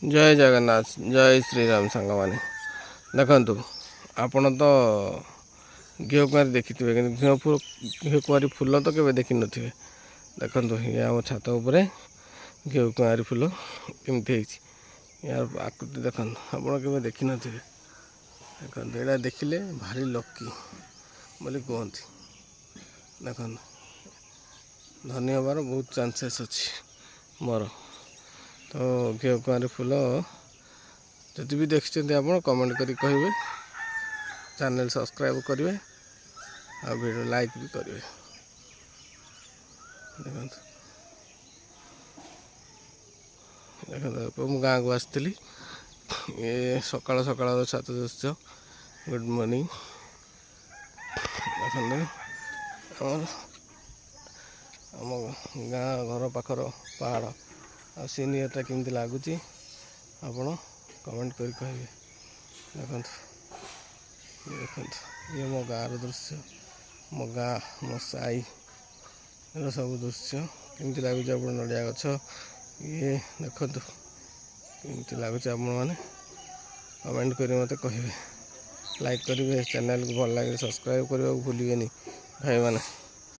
जय जगन्नाथ जय श्रीराम सांग मैंने देखु आपण तो घीओ कुआरी देखि थे कि घीओ कुआरी फूल तो केवे देखी न देखु ये आम छात उपर घीओ कुआरी फूल केमती यार आकृति देखु आप देखी न देखु यहाँ देखिले भारी लकी बोली कहते देखु धनी हबार बहुत चांसेस अच्छी मोर तो घीओ कुआरी फूल जदि भी देखते आप कमेंट करी कहे चैनल सब्सक्राइब करेंगे आ वीडियो लाइक भी करेंगे देखो मु गाँव को आसती ये सकाल सकाल छात दृश्य गुड मॉर्निंग देखते आम गाँ घर पाखर पहाड़ आ सीनियरटा केमती लगुच आपण कमेंट कर कहे देखु देखु ये मो गाँव दृश्य मो गाँ मो साई सब दृश्य केमती लगुच आप नड़िया गछ ये देखु केमती लगुच आप मैंने कमेंट कर मत कहे लाइक करेंगे चैनल को भल लगे सब्सक्राइब करने को भूलिए भाई मैंने।